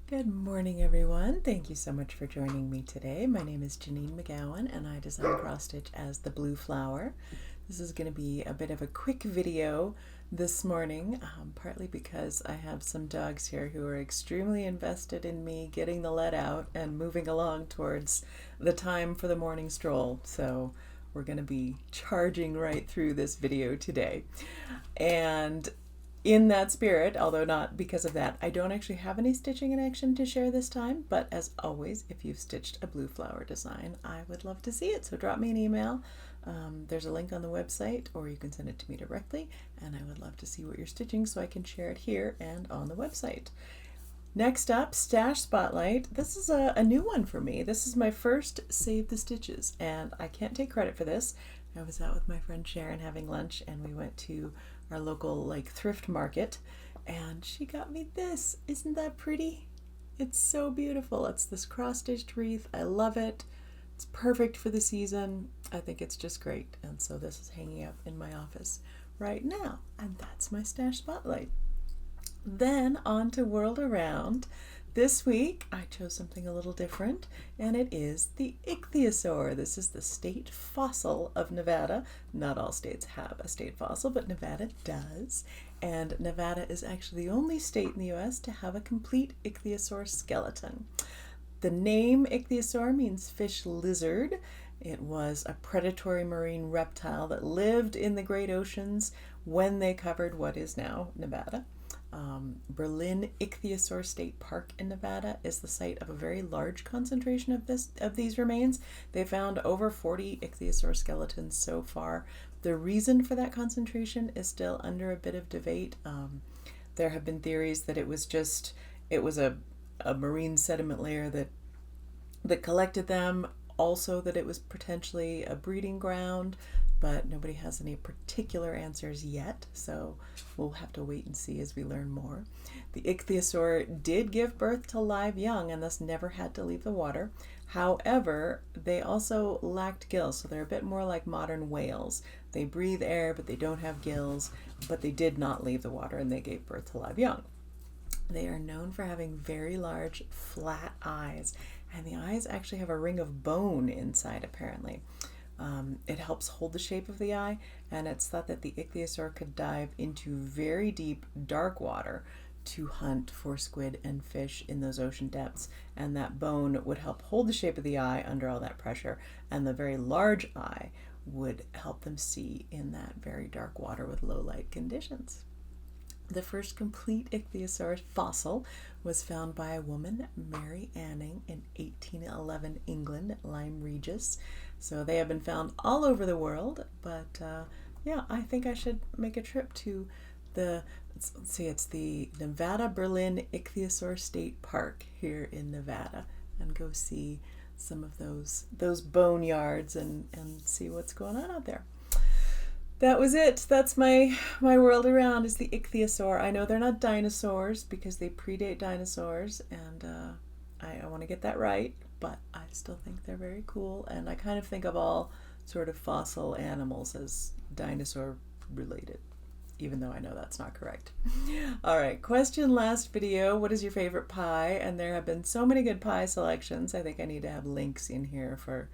Good morning, everyone. Thank you so much for joining me today. My name is Janine McGowan, and I design cross stitch as the Blue Flower. This is going to be a bit of a quick video this morning, partly because I have some dogs here who are extremely invested in me getting the lead out and moving along towards the time for the morning stroll. So we're going to be charging right through this video today. And in that spirit, although not because of that, I don't actually have any stitching in action to share this time, but as always, if you've stitched a blue flower design, I would love to see it. So drop me an email. There's a link on the website, or you can send it to me directly, and I would love to see what you're stitching so I can share it here and on the website. Next up, Stash Spotlight. This is a new one for me. This is my first Save the Stitches, and I can't take credit for this. I was out with my friend Sharon having lunch, and we went to our local thrift market, and she got me this. Isn't that pretty? It's so beautiful. It's this cross-stitched wreath. I love it. It's perfect for the season. I think it's just great, and so this is hanging up in my office right now, and that's my Stash Spotlight. Then on to World Around. This week I chose something a little different, and it is the ichthyosaur. This is the state fossil of Nevada. Not all states have a state fossil, but Nevada does. And Nevada is actually the only state in the US to have a complete ichthyosaur skeleton. The name ichthyosaur means fish lizard. It was a predatory marine reptile that lived in the great oceans when they covered what is now Nevada. Berlin Ichthyosaur State Park in Nevada is the site of a very large concentration of these remains. They found over 40 ichthyosaur skeletons so far. The reason for that concentration is still under a bit of debate. There have been theories that it was a marine sediment layer that collected them, also that it was potentially a breeding ground, but nobody has any particular answers yet, so we'll have to wait and see as we learn more. The ichthyosaur did give birth to live young and thus never had to leave the water. However, they also lacked gills, so they're a bit more like modern whales. They breathe air, but they don't have gills, but they did not leave the water and they gave birth to live young. They are known for having very large, flat eyes, and the eyes actually have a ring of bone inside, apparently. It helps hold the shape of the eye, and it's thought that the ichthyosaur could dive into very deep, dark water to hunt for squid and fish in those ocean depths, and that bone would help hold the shape of the eye under all that pressure, and the very large eye would help them see in that very dark water with low light conditions. The first complete ichthyosaur fossil was found by a woman, Mary Anning, in 1811 England at Lyme Regis. So they have been found all over the world, but yeah, I think I should make a trip to it's the Nevada Berlin Ichthyosaur State Park here in Nevada and go see some of those boneyards and see what's going on out there. That was it. That's my world around is the ichthyosaur. I know they're not dinosaurs because they predate dinosaurs, and I want to get that right, but I still think they're very cool, and I kind of think of all sort of fossil animals as dinosaur related, even though I know that's not correct. All right, question last video, what is your favorite pie? And there have been so many good pie selections. I think I need to have links in here for,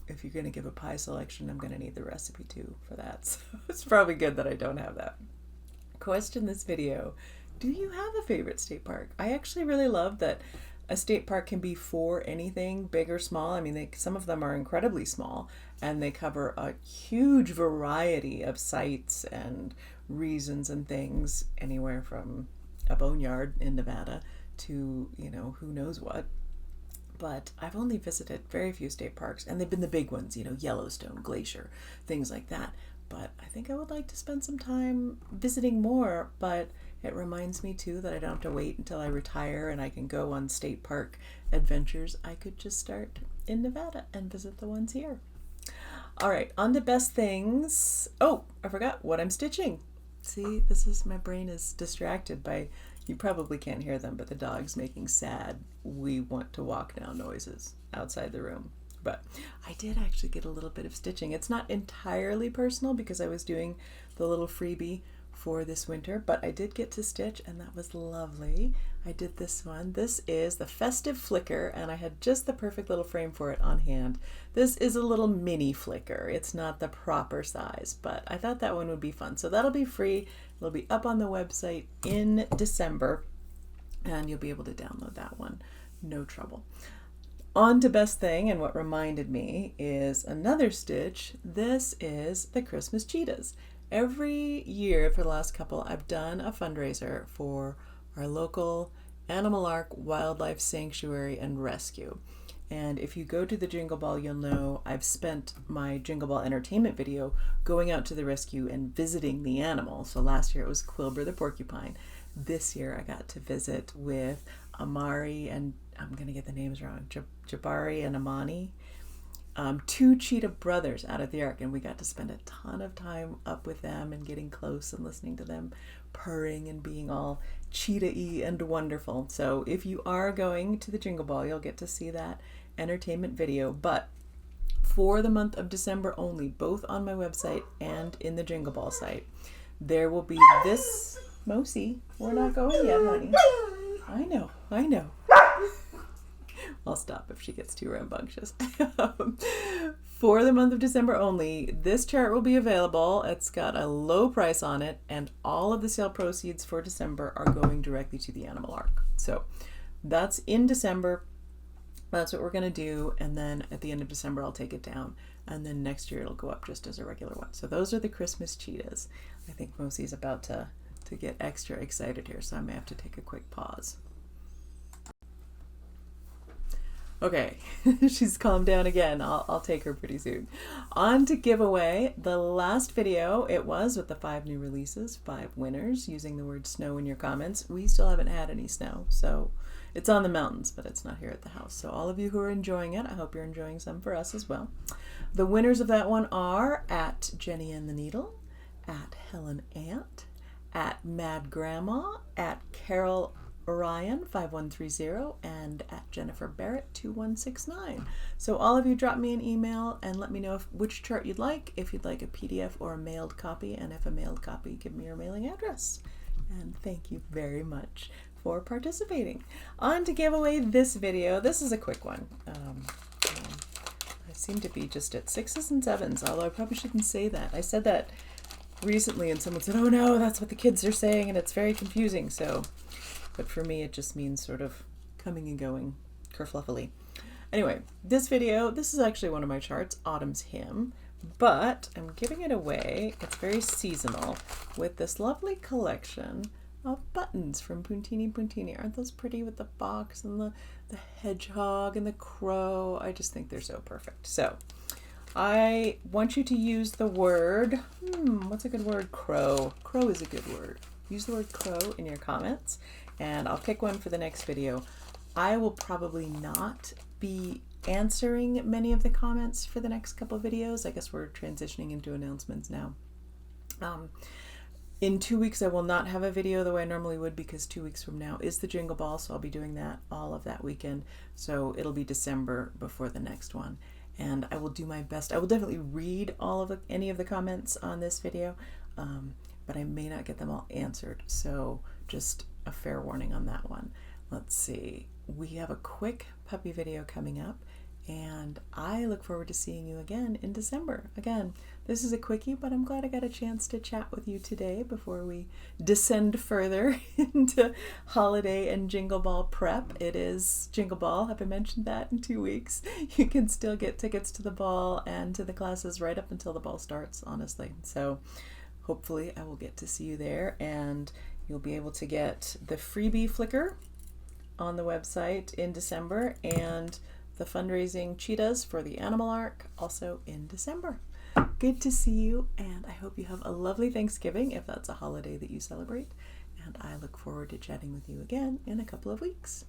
if you're going to give a pie selection, I'm going to need the recipe too for that. So it's probably good that I don't have that. Question this video, do you have a favorite state park? I actually really love that a state park can be for anything, big or small. I mean, some of them are incredibly small, and they cover a huge variety of sites and reasons and things, anywhere from a boneyard in Nevada to, who knows what. But I've only visited very few state parks, and they've been the big ones, Yellowstone, Glacier, things like that. But I think I would like to spend some time visiting more, but it reminds me too that I don't have to wait until I retire and I can go on state park adventures. I could just start in Nevada and visit the ones here. All right, on to best things. Oh, I forgot what I'm stitching. See, my brain is distracted by, you probably can't hear them, but the dog's making sad "we want to walk now" noises outside the room. But I did actually get a little bit of stitching. It's not entirely personal because I was doing the little freebie for this winter, but I did get to stitch, and that was lovely. I did this one. This is the Festive Flicker, and I had just the perfect little frame for it on hand. This is a little mini flicker. It's not the proper size, but I thought that one would be fun. So that'll be free. It'll be up on the website in December, and you'll be able to download that one. No trouble. On to best thing, and what reminded me is another stitch. This is the Christmas Cheetahs. Every year for the last couple, I've done a fundraiser for our local Animal Ark Wildlife Sanctuary and Rescue. And if you go to the Jingle Ball, you'll know I've spent my Jingle Ball entertainment video going out to the rescue and visiting the animal. So last year it was Quilber the porcupine. This year I got to visit with Amari and, I'm going to get the names wrong, Jabari and Amani, two cheetah brothers out of the Ark, and we got to spend a ton of time up with them and getting close and listening to them purring and being all cheetah-y and wonderful. So if you are going to the Jingle Ball, you'll get to see that entertainment video. But for the month of December only, both on my website and in the Jingle Ball site, there will be this. Mosi, we're not going yet, honey. I know. I'll stop if she gets too rambunctious. For the month of December only, this chart will be available. It's got a low price on it, and all of the sale proceeds for December are going directly to the Animal Ark. So that's in December. That's what we're going to do, and then at the end of December I'll take it down, and then next year it'll go up just as a regular one. So those are the Christmas Cheetahs. I think Mosi's about to get extra excited here, so I may have to take a quick pause. Okay, she's calmed down again. I'll take her pretty soon. On to giveaway. The last video, it was with the 5 new releases, 5 winners, using the word snow in your comments. We still haven't had any snow, so it's on the mountains, but it's not here at the house. So all of you who are enjoying it, I hope you're enjoying some for us as well. The winners of that one are at Jenny and the Needle, at Helen Ant, at Mad Grandma, at Carol Orion 5130, and at Jennifer Barrett 2169. So all of you drop me an email and let me know which chart you'd like, if you'd like a PDF or a mailed copy, and if a mailed copy, give me your mailing address. And thank you very much for participating. On to give away this video. This is a quick one. I seem to be just at 6s and 7s, although I probably shouldn't say that. I said that recently and someone said, oh no, that's what the kids are saying, and it's very confusing. But for me, it just means sort of coming and going kerfluffily. Anyway, this video, this is actually one of my charts, Autumn's Hymn, but I'm giving it away. It's very seasonal with this lovely collection of buttons from Puntini Puntini. Aren't those pretty with the fox and the hedgehog and the crow? I just think they're so perfect. So I want you to use the word, what's a good word? Crow. Crow is a good word. Use the word crow in your comments, and I'll pick one for the next video. I will probably not be answering many of the comments for the next couple of videos. I guess we're transitioning into announcements now. In 2 weeks, I will not have a video the way I normally would, because 2 weeks from now is the Jingle Ball, so I'll be doing that all of that weekend. So it'll be December before the next one. And I will do my best. I will definitely read any of the comments on this video, but I may not get them all answered. So just a fair warning on that one. Let's see. We have a quick puppy video coming up, and I look forward to seeing you again in December. Again, this is a quickie, but I'm glad I got a chance to chat with you today before we descend further into holiday and Jingle Ball prep. It is Jingle Ball. Have I mentioned that? In 2 weeks. You can still get tickets to the ball and to the classes right up until the ball starts, honestly. So hopefully I will get to see you there, and you'll be able to get the freebie flicker on the website in December, and the fundraising Cheetahs for the Animal Ark also in December. Good to see you, and I hope you have a lovely Thanksgiving if that's a holiday that you celebrate, and I look forward to chatting with you again in a couple of weeks.